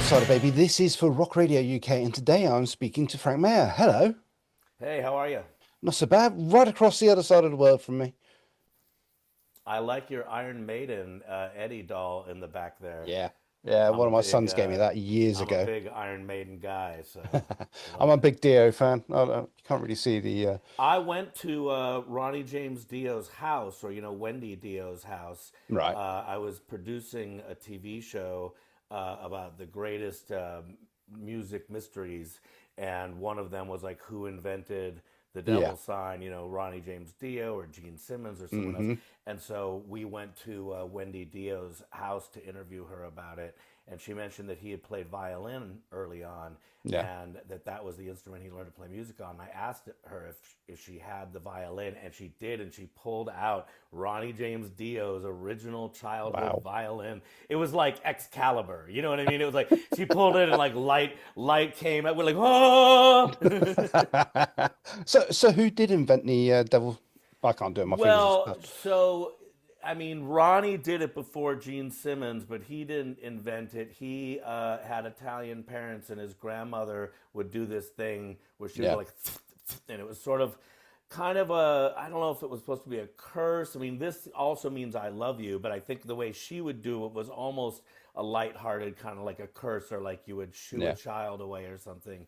Cyderbaby. This is for Rock Radio UK, and today I'm speaking to Frank Meyer. Hello. Hey, how are you? Not so bad. Right across the other side of the world from me. I like your Iron Maiden Eddie doll in the back there. Yeah. Yeah, I'm one a of my big sons gave me that years I'm a ago. big Iron Maiden guy, so I'm love a it. big Dio fan. You can't really see the. I went to Ronnie James Dio's house, or Wendy Dio's house. Right. I was producing a TV show about the greatest music mysteries, and one of them was like who invented the Yeah. devil sign, Ronnie James Dio or Gene Simmons or someone else. Hmm. And so we went to Wendy Dio's house to interview her about it. And she mentioned that he had played violin early on, Yeah. and that was the instrument he learned to play music on. And I asked her if she had the violin, and she did, and she pulled out Ronnie James Dio's original childhood Wow. violin. It was like Excalibur, you know what I mean? It was like she pulled it, and like light came out. We're like, oh. So who did invent the devil? I can't do it. My fingers are Well, stuffed. so I mean, Ronnie did it before Gene Simmons, but he didn't invent it. He had Italian parents, and his grandmother would do this thing where she would go Yeah. like, and it was sort of kind of a, I don't know if it was supposed to be a curse. I mean, this also means I love you, but I think the way she would do it was almost a lighthearted kind of like a curse, or like you would shoo a Yeah. child away or something.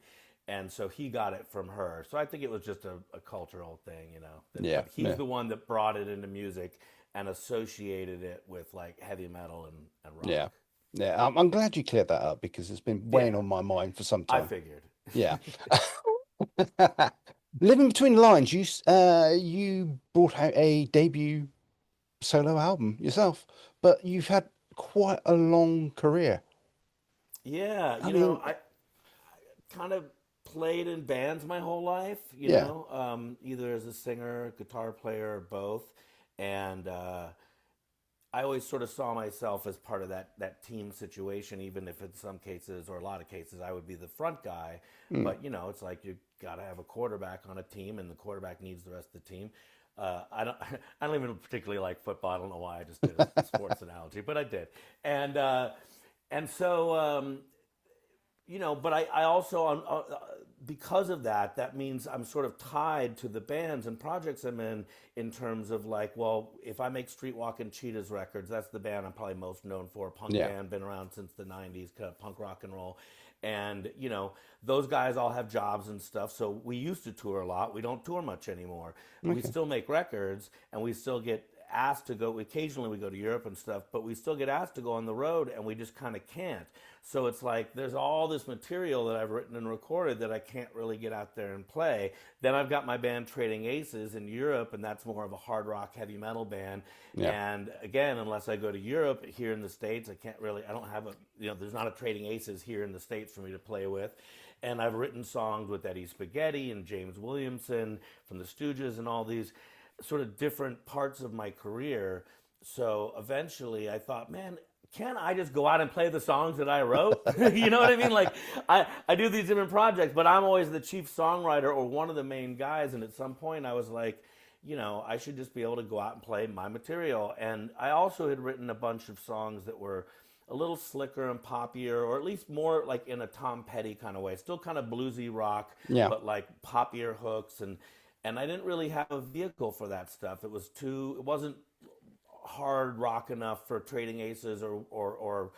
And so he got it from her. So I think it was just a cultural thing, Yeah. but he's Yeah. the one that brought it into music and associated it with like heavy metal and Yeah. rock. Yeah. I'm glad you cleared that up because it's been weighing Yeah, on my mind for some I time. figured. Yeah. Living between the lines, you brought out a debut solo album yourself, but you've had quite a long career. Yeah, I mean, I kind of played in bands my whole life, yeah, either as a singer, guitar player, or both. And I always sort of saw myself as part of that team situation, even if in some cases or a lot of cases I would be the front guy. mm, But it's like you got to have a quarterback on a team, and the quarterback needs the rest of the team. I don't even particularly like football. I don't know why I just did a sports analogy, but I did. And so but I also because of that, that means I'm sort of tied to the bands and projects I'm in terms of like, well, if I make Streetwalkin' Cheetahs records, that's the band I'm probably most known for. Punk yeah, band, been around since the '90s, kind of punk rock and roll, and those guys all have jobs and stuff. So we used to tour a lot. We don't tour much anymore. We okay, still make records, and we still get asked to go. Occasionally we go to Europe and stuff, but we still get asked to go on the road, and we just kind of can't. So it's like there's all this material that I've written and recorded that I can't really get out there and play. Then I've got my band Trading Aces in Europe, and that's more of a hard rock heavy metal band. yeah, And again, unless I go to Europe, here in the States, I can't really, I don't have there's not a Trading Aces here in the States for me to play with. And I've written songs with Eddie Spaghetti and James Williamson from the Stooges and all these sort of different parts of my career. So eventually I thought, man, can't I just go out and play the songs that I wrote? You know what I mean? Like I do these different projects, but I'm always the chief songwriter or one of the main guys. And at some point I was like, I should just be able to go out and play my material. And I also had written a bunch of songs that were a little slicker and poppier, or at least more like in a Tom Petty kind of way. Still kind of bluesy rock, yeah, but like poppier hooks, and I didn't really have a vehicle for that stuff. It wasn't hard rock enough for Trading Aces or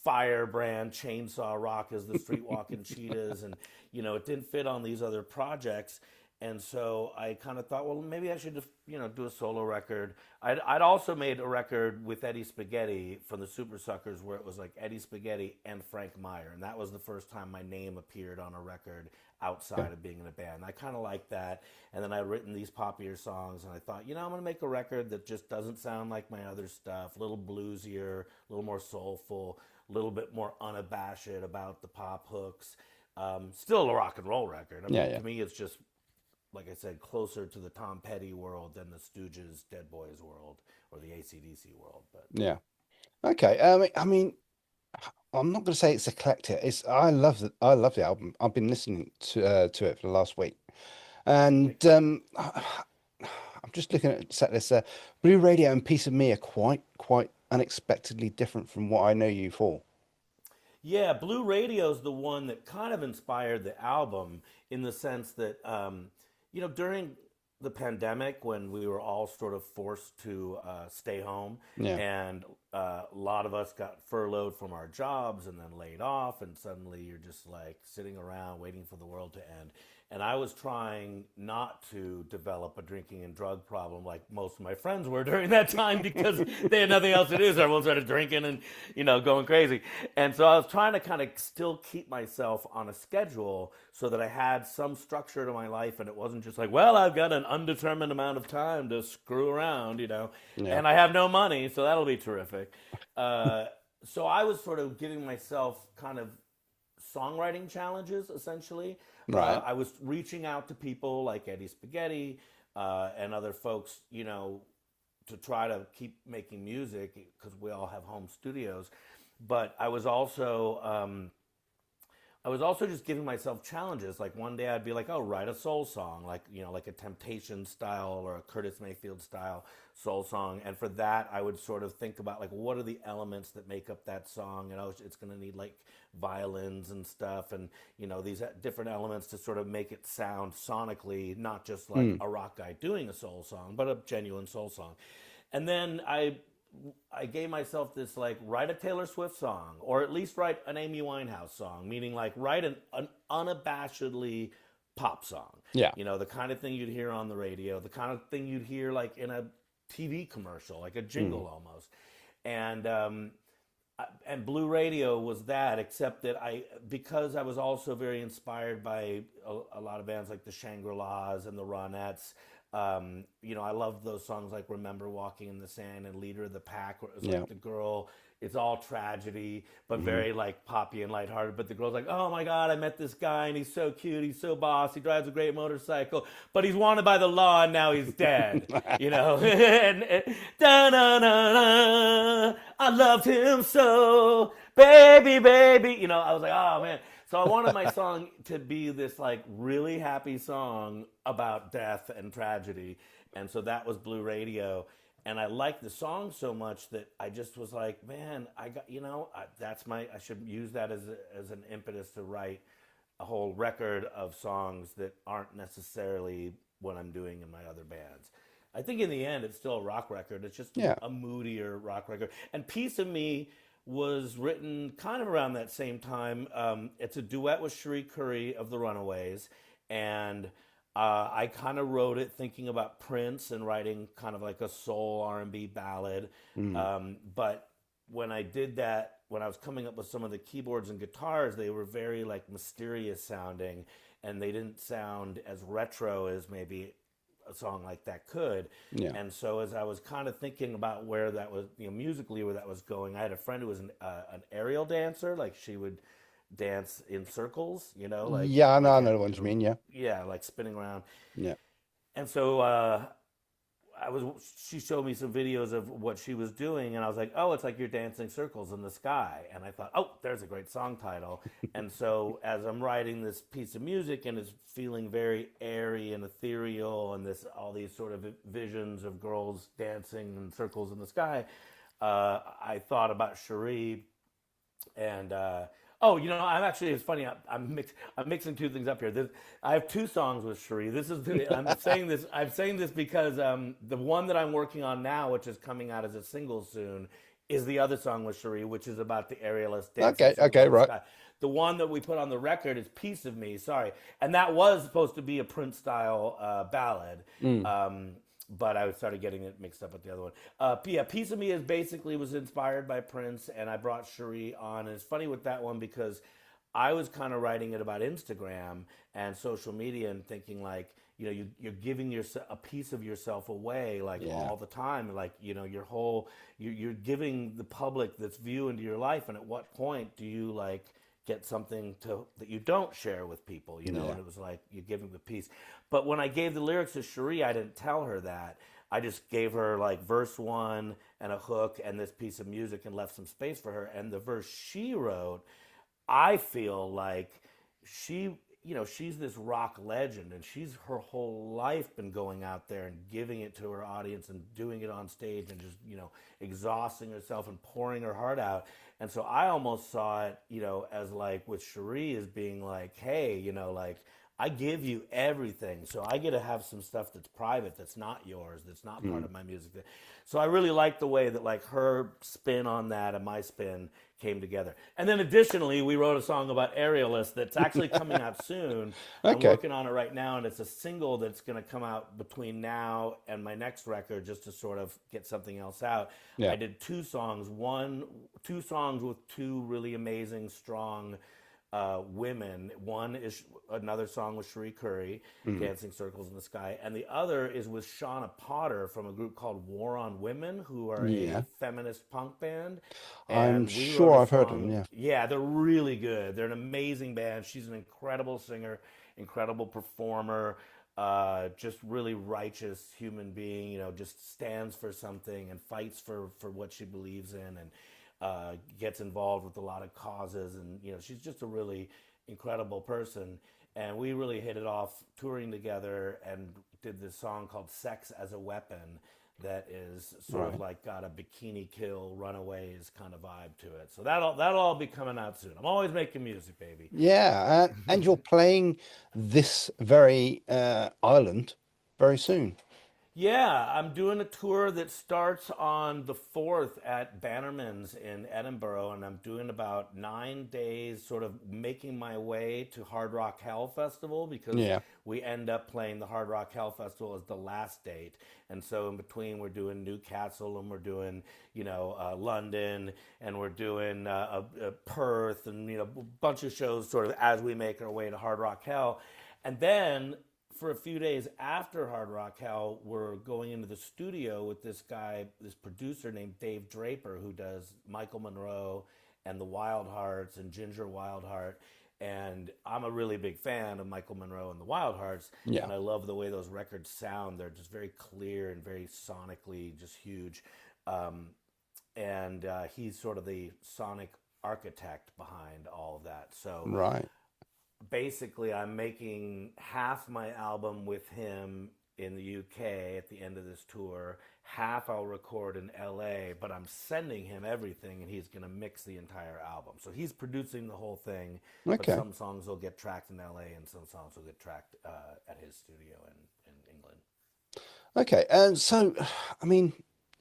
Firebrand Chainsaw Rock as the Streetwalking Cheetahs, and it didn't fit on these other projects. And so I kind of thought, well, maybe I should just do a solo record. I'd also made a record with Eddie Spaghetti from the Super Suckers, where it was like Eddie Spaghetti and Frank Meyer, and that was the first time my name appeared on a record okay, outside of being in a band. I kind of liked that. And then I'd written these poppier songs, and I thought, I'm going to make a record that just doesn't sound like my other stuff, a little bluesier, a little more soulful, a little bit more unabashed about the pop hooks. Still a rock and roll record. I yeah, mean, yeah, to me, it's just, like I said, closer to the Tom Petty world than the Stooges, Dead Boys world, or the AC/DC world. But yeah. Okay. I'm not going to say it's eclectic. I love the album. I've been listening to it for the last week, and thank you. I'm just looking at set list there. Blue Radio and Piece of Me are quite unexpectedly different from what I know you for. Yeah, Blue Radio's the one that kind of inspired the album in the sense that, during the pandemic when we were all sort of forced to stay home, Yeah. and a lot of us got furloughed from our jobs and then laid off, and suddenly you're just like sitting around waiting for the world to end. And I was trying not to develop a drinking and drug problem like most of my friends were during that time because they had nothing else to do. So everyone started drinking and, going crazy. And so I was trying to kind of still keep myself on a schedule so that I had some structure to my life and it wasn't just like, well, I've got an undetermined amount of time to screw around, Yeah. and I have no money, so that'll be terrific. So I was sort of giving myself kind of songwriting challenges, essentially. Right. I was reaching out to people like Eddie Spaghetti and other folks, to try to keep making music because we all have home studios. But I was also just giving myself challenges. Like one day I'd be like, oh, write a soul song, like, like a Temptation style or a Curtis Mayfield style soul song. And for that, I would sort of think about like, what are the elements that make up that song? It's going to need like violins and stuff and, these different elements to sort of make it sound sonically, not just like a rock guy doing a soul song, but a genuine soul song. And then I gave myself this like write a Taylor Swift song or at least write an Amy Winehouse song, meaning like write an unabashedly pop song. Yeah. The kind of thing you'd hear on the radio, the kind of thing you'd hear like in a TV commercial, like a jingle almost. And Blue Radio was that, except that because I was also very inspired by a lot of bands like the Shangri-Las and the Ronettes. I loved those songs like Remember Walking in the Sand and Leader of the Pack, where it was like the girl, it's all tragedy, but very like poppy and lighthearted. But the girl's like, oh my God, I met this guy and he's so cute, he's so boss, he drives a great motorcycle, but he's wanted by the law and now he's dead, and da na na na, I loved him so, baby, baby, I was like, oh man. So I wanted my song to be this like really happy song about death and tragedy. And so that was Blue Radio. And I liked the song so much that I just was like, man, I got, I should use that as an impetus to write a whole record of songs that aren't necessarily what I'm doing in my other bands. I think in the end, it's still a rock record. It's just a moodier rock record. And Piece of Me was written kind of around that same time. It's a duet with Cherie Currie of the Runaways, and I kind of wrote it thinking about Prince and writing kind of like a soul R&B ballad. But when I did that, when I was coming up with some of the keyboards and guitars, they were very like mysterious sounding, and they didn't sound as retro as maybe a song like that could. Yeah. And so as I was kind of thinking about where that was, musically where that was going, I had a friend who was an aerial dancer. Like she would dance in circles, like Yeah, I know, like I know the ones you mean. Yeah. yeah, like spinning around. Yeah. And so she showed me some videos of what she was doing, and I was like, oh, it's like you're dancing circles in the sky. And I thought, oh, there's a great song title. And so as I'm writing this piece of music and it's feeling very airy and ethereal and all these sort of visions of girls dancing in circles in the sky, I thought about Cherie and I'm actually, it's funny. I'm mixing two things up here. I have two songs with Cherie. I'm saying this because the one that I'm working on now, which is coming out as a single soon, is the other song with Cherie, which is about the aerialist dancing. Okay, right. Sky. The one that we put on the record is "Piece of Me." Sorry, and that was supposed to be a Prince style ballad. But I started getting it mixed up with the other one. Piece of Me was inspired by Prince, and I brought Cherie on. And it's funny with that one because I was kind of writing it about Instagram and social media and thinking like, you're giving a piece of yourself away like all the time. Like, you're giving the public this view into your life. And at what point do you like get something that you don't share with people, and it was like you give them a piece. But when I gave the lyrics to Cherie, I didn't tell her that. I just gave her like verse 1 and a hook and this piece of music and left some space for her. And the verse she wrote, I feel like she, she's this rock legend, and she's her whole life been going out there and giving it to her audience and doing it on stage and just, exhausting herself and pouring her heart out. And so I almost saw it, as like with Cherie as being like, hey, like, I give you everything, so I get to have some stuff that's private, that's not yours, that's not part of my music. So I really like the way that like her spin on that and my spin came together. And then additionally, we wrote a song about aerialists that's actually coming out soon. I'm Okay. working on it right now, and it's a single that's going to come out between now and my next record, just to sort of get something else out. Yeah. I did two songs with two really amazing, strong women. One is another song with Cherie Curry, Dancing Circles in the Sky, and the other is with Shauna Potter from a group called War on Women, who are a Yeah. feminist punk band. I'm And we wrote sure a I've heard of them. song. Yeah. Yeah, they're really good. They're an amazing band. She's an incredible singer, incredible performer, just really righteous human being. Just stands for something and fights for what she believes in, and gets involved with a lot of causes, and she's just a really incredible person. And we really hit it off touring together and did this song called Sex as a Weapon that is sort of like got a Bikini Kill, Runaways kind of vibe to it. So that'll all be coming out soon. I'm always making music, baby. Yeah. And you're playing this very island very soon. Yeah, I'm doing a tour that starts on the 4th at Bannermans in Edinburgh, and I'm doing about 9 days, sort of making my way to RRUK Hell Festival, because Yeah. we end up playing the RRUK Hell Festival as the last date. And so in between, we're doing Newcastle, and we're doing, London, and we're doing Perth, and, a bunch of shows sort of as we make our way to RRUK Hell. And then for a few days after RRUK Hell, we're going into the studio with this guy, this producer named Dave Draper, who does Michael Monroe and the Wild Hearts and Ginger Wildheart. And I'm a really big fan of Michael Monroe and the Wild Hearts, Yeah. and I love the way those records sound. They're just very clear and very sonically just huge. And he's sort of the sonic architect behind all of that. So Right. basically I'm making half my album with him in the UK at the end of this tour, half I'll record in LA, but I'm sending him everything and he's going to mix the entire album. So he's producing the whole thing, but Okay. some songs will get tracked in LA and some songs will get tracked at his studio in England. Okay. And so, I mean,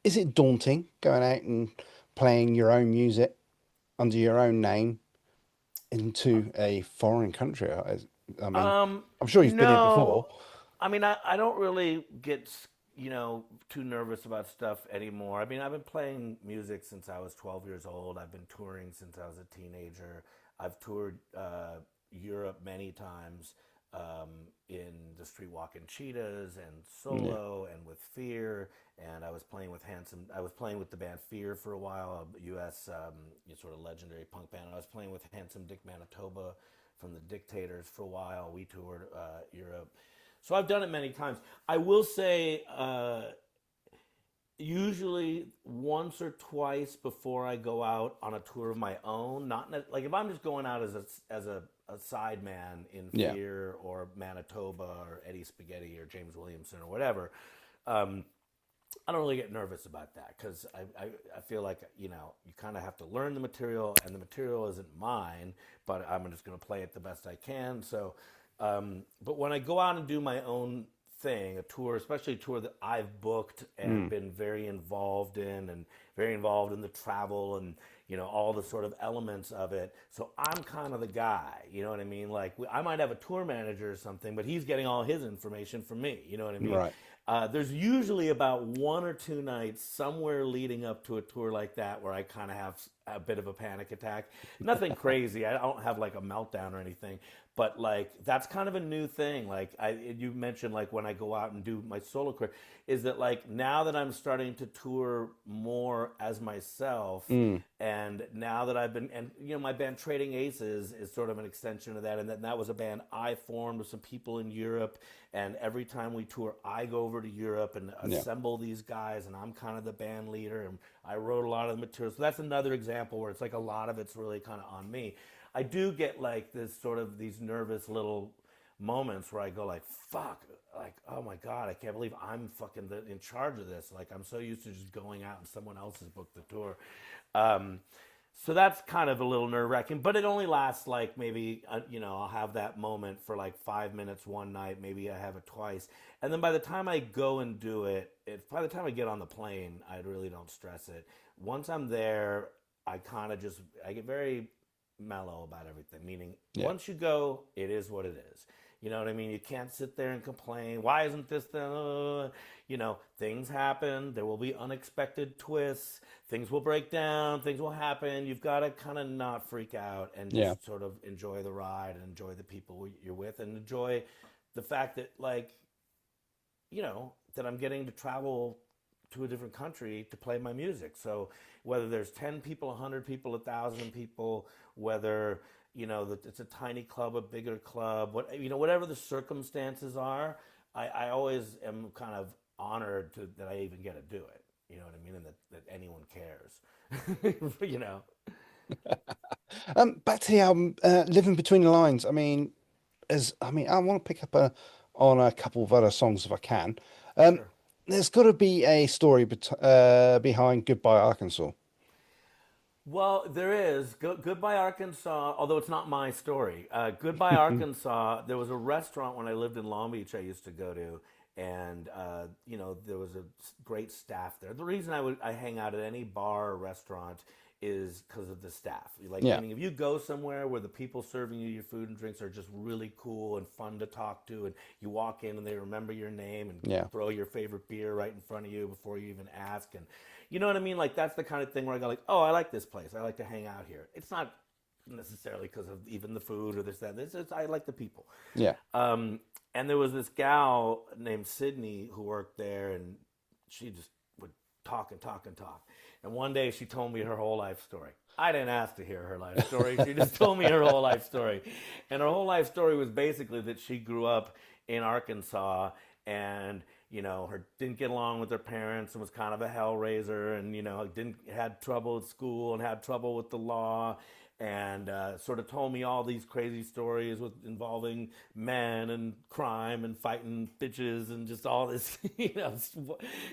is it daunting going out and playing your own music under your own name into a foreign country? I mean, I'm sure you've been here before. No, I mean, I don't really get, too nervous about stuff anymore. I mean, I've been playing music since I was 12 years old. I've been touring since I was a teenager. I've toured Europe many times, in the Streetwalking Cheetahs and solo and with Fear. And I was playing with the band Fear for a while, a U.S. Sort of legendary punk band. I was playing with Handsome Dick Manitoba from the Dictators for a while. We toured Europe. So I've done it many times. I will say, usually once or twice before I go out on a tour of my own, not like if I'm just going out as a sideman in Yeah. Fear or Manitoba or Eddie Spaghetti or James Williamson or whatever. I don't really get nervous about that because I feel like, you kind of have to learn the material, and the material isn't mine, but I'm just going to play it the best I can. So, but when I go out and do my own thing, a tour, especially a tour that I've booked and been very involved in, and very involved in the travel and, all the sort of elements of it. So I'm kind of the guy, you know what I mean? Like I might have a tour manager or something, but he's getting all his information from me, you know what I mean? Right. There's usually about 1 or 2 nights somewhere leading up to a tour like that where I kind of have a bit of a panic attack. Nothing crazy. I don't have like a meltdown or anything, but like that's kind of a new thing. Like you mentioned, like when I go out and do my solo career, is that like now that I'm starting to tour more as myself, and now that I've been, and my band Trading Aces is sort of an extension of that, and that was a band I formed with some people in Europe, and every time we tour, I go over to Europe and assemble these guys, and I'm kind of the band leader, and I wrote a lot of the material. So that's another example where it's like a lot of it's really kind of on me. I do get like this sort of these nervous little moments where I go like, fuck, like, oh my God, I can't believe I'm fucking in charge of this. Like, I'm so used to just going out and someone else has booked the tour. Um, so that's kind of a little nerve wracking, but it only lasts like maybe, I'll have that moment for like 5 minutes one night. Maybe I have it twice. And then by the time I go and do it, by the time I get on the plane, I really don't stress it. Once I'm there, I get very mellow about everything. Meaning, Yeah. once you go, it is what it is. You know what I mean? You can't sit there and complain. Why isn't this the? Things happen. There will be unexpected twists. Things will break down. Things will happen. You've got to kind of not freak out and Yeah. just sort of enjoy the ride and enjoy the people you're with and enjoy the fact that, like, that I'm getting to travel to a different country to play my music. So whether there's 10 people, 100 people, 1,000 people, whether that it's a tiny club, a bigger club, whatever the circumstances are, I always am kind of honored that I even get to do it. You know what I mean? And that anyone cares. Back to the album, Living Between the Lines. I want to pick up on a couple of other songs if I can. Um, Sure. there's got to be a story behind Goodbye Arkansas. Well, there is. Goodbye Arkansas, although it's not my story. Goodbye Arkansas, there was a restaurant when I lived in Long Beach I used to go to, and there was a great staff there. The reason I hang out at any bar or restaurant is because of the staff. Like, Yeah. meaning if you go somewhere where the people serving you your food and drinks are just really cool and fun to talk to, and you walk in and they remember your name and Yeah. throw your favorite beer right in front of you before you even ask, and you know what I mean? Like, that's the kind of thing where I go like, oh, I like this place. I like to hang out here. It's not necessarily because of even the food or this, that. I like the people. Yeah. And there was this gal named Sydney who worked there, and she just would talk and talk and talk. And one day she told me her whole life story. I didn't ask to hear her life story. She just told me her whole life story. And her whole life story was basically that she grew up in Arkansas and didn't get along with her parents and was kind of a hellraiser, and had trouble at school and had trouble with the law, and sort of told me all these crazy stories involving men and crime and fighting bitches and just all this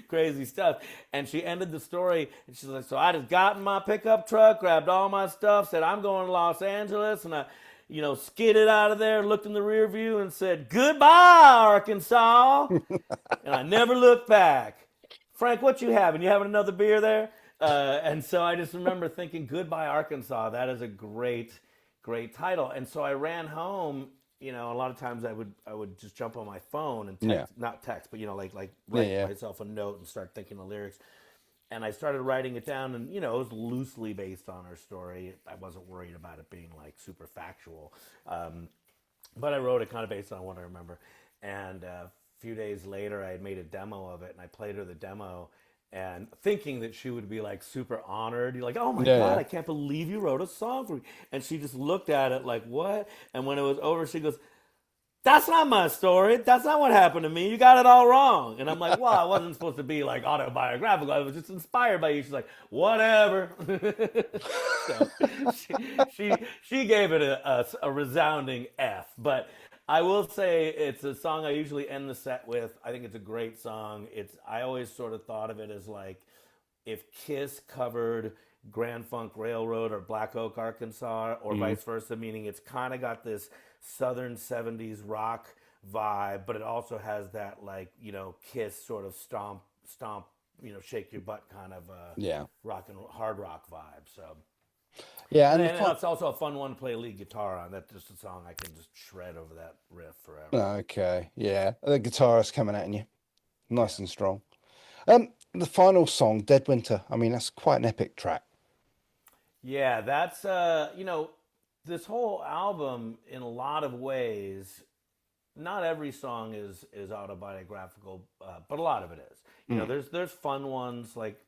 crazy stuff. And she ended the story and she's like, so I just got in my pickup truck, grabbed all my stuff, said I'm going to Los Angeles, and I skidded out of there, looked in the rear view and said, goodbye, Arkansas. And I never looked back. Frank, what you having? You having another beer there? And so I just remember thinking, Goodbye, Arkansas. That is a great, great title. And so I ran home. A lot of times I would just jump on my phone and text, not text, but write myself a note and start thinking the lyrics. And I started writing it down, and it was loosely based on her story. I wasn't worried about it being like super factual, but I wrote it kind of based on what I remember. And a few days later, I had made a demo of it, and I played her the demo, and thinking that she would be like super honored. You're like, oh my God, I can't believe you wrote a song for me. And she just looked at it like, what? And when it was over, she goes, that's not my story. That's not what happened to me. You got it all wrong. And I'm like, well, I wasn't supposed to be like autobiographical. I was just inspired by you. She's like, whatever. So she gave it a resounding F. But I will say it's a song I usually end the set with. I think it's a great song. I always sort of thought of it as like if Kiss covered Grand Funk Railroad or Black Oak, Arkansas, or vice versa, meaning it's kind of got this Southern 70s rock vibe, but it also has that like, Kiss sort of stomp, shake your butt kind of rock and hard rock vibe. So Yeah, and it's also a fun one to play lead guitar on. That's just a song I can just shred over that riff forever. okay, yeah, the guitarist coming at you, nice and strong. The final song, Dead Winter. That's quite an epic track. Yeah, that's this whole album in a lot of ways. Not every song is autobiographical, but a lot of it is. There's fun ones like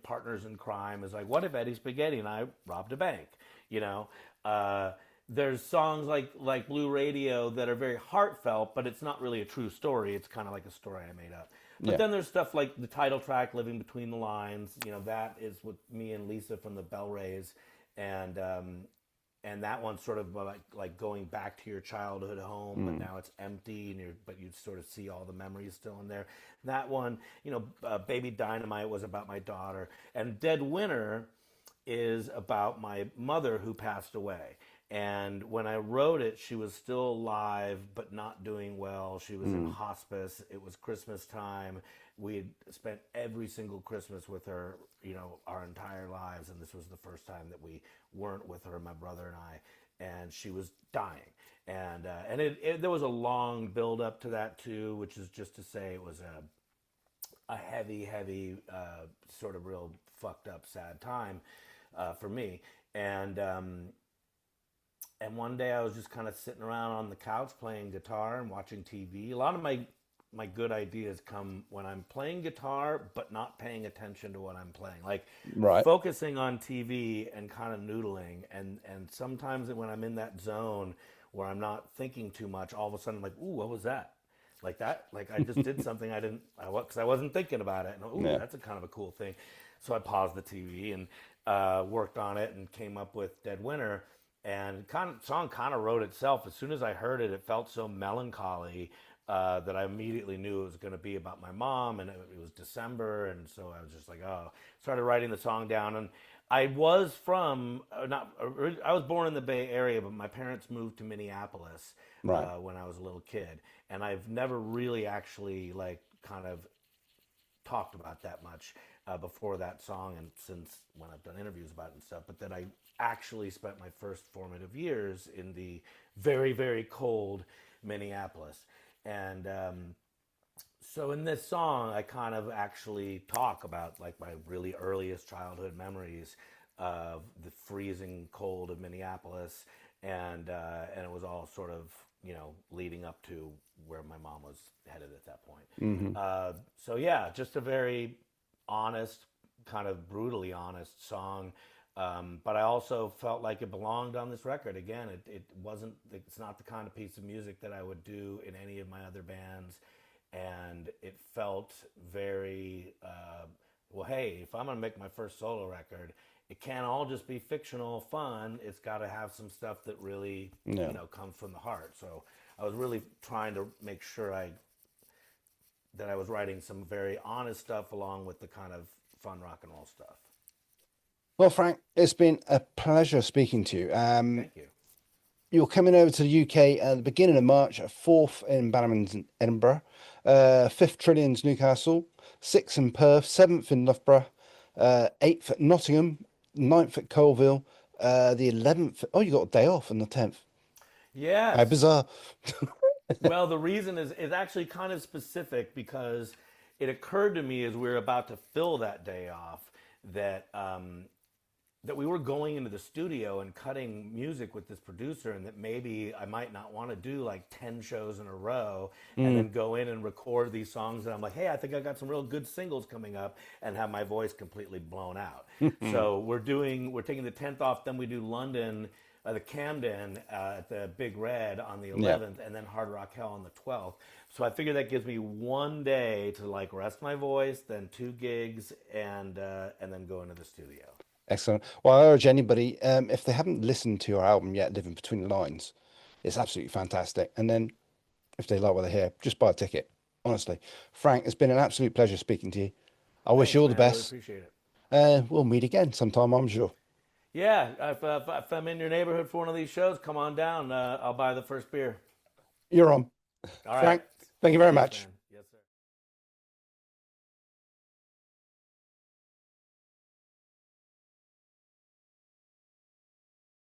Partners in Crime is like, what if Eddie Spaghetti and I robbed a bank? There's songs like Blue Radio that are very heartfelt, but it's not really a true story. It's kind of like a story I made up. But then there's stuff like the title track, Living Between the Lines. That is with me and Lisa from the Bell Rays. And and that one's sort of like going back to your childhood home, but now it's empty, and but you sort of see all the memories still in there. That one, Baby Dynamite was about my daughter, and Dead Winter is about my mother who passed away. And when I wrote it, she was still alive, but not doing well. She was in hospice. It was Christmas time. We had spent every single Christmas with her, our entire lives. And this was the first time that we weren't with her, my brother and I. And she was dying. And there was a long build up to that too, which is just to say it was a heavy, sort of real fucked up, sad time for me. And one day I was just kind of sitting around on the couch playing guitar and watching TV. A lot of my good ideas come when I'm playing guitar, but not paying attention to what I'm playing. Like Right. focusing on TV and kind of noodling. And sometimes when I'm in that zone where I'm not thinking too much, all of a sudden I'm like, ooh, what was that? Like that? Like I just did something because I wasn't thinking about it. And ooh, that's a kind of a cool thing. So I paused the TV and worked on it and came up with Dead Winter. And song kind of wrote itself. As soon as I heard it, it felt so melancholy that I immediately knew it was going to be about my mom. And it was December, and so I was just like, oh. Started writing the song down, and I was I was born in the Bay Area, but my parents moved to Minneapolis Right. when I was a little kid, and I've never really actually kind of talked about that much before that song, and since when I've done interviews about it and stuff. But then I actually spent my first formative years in the very, very cold Minneapolis. And so in this song, I kind of actually talk about like my really earliest childhood memories of the freezing cold of Minneapolis, and it was all sort of leading up to where my mom was headed at that point. So yeah, just a very honest, kind of brutally honest song. But I also felt like it belonged on this record. Again, it's not the kind of piece of music that I would do in any of my other bands. And it felt very, well, hey, if I'm going to make my first solo record, it can't all just be fictional fun. It's got to have some stuff that really, comes from the heart. So I was really trying to make sure that I was writing some very honest stuff along with the kind of fun rock and roll stuff. Well, Frank, it's been a pleasure speaking to you. Thank you. You're coming over to the UK at the beginning of March, 4th in Bannermans in Edinburgh, 5th Trillians Newcastle, 6th in Perth, 7th in Loughborough, 8th at Nottingham, 9th at Coalville, the 11th. Oh, you got a day off on the 10th. How Yes. bizarre. Well, the reason is actually kind of specific because it occurred to me as we were about to fill that day off that that we were going into the studio and cutting music with this producer, and that maybe I might not want to do like 10 shows in a row and then go in and record these songs. And I'm like, hey, I think I got some real good singles coming up, and have my voice completely blown out. So we're taking the 10th off, then we do London, the Camden at the Big Red on the 11th, and then Hard Rock Hell on the 12th. So I figure that gives me one day to like rest my voice, then 2 gigs, and then go into the studio. Excellent. Well, I urge anybody, if they haven't listened to your album yet, Living Between the Lines, it's absolutely fantastic. And then if they like what they hear, just buy a ticket. Honestly, Frank, it's been an absolute pleasure speaking to you. I wish you Thanks, all the man. I really best. appreciate it. We'll meet again sometime, I'm sure. Yeah, if I'm in your neighborhood for one of these shows, come on down. I'll buy the first beer. You're on. All right. Frank, thank you very Thanks, much. man.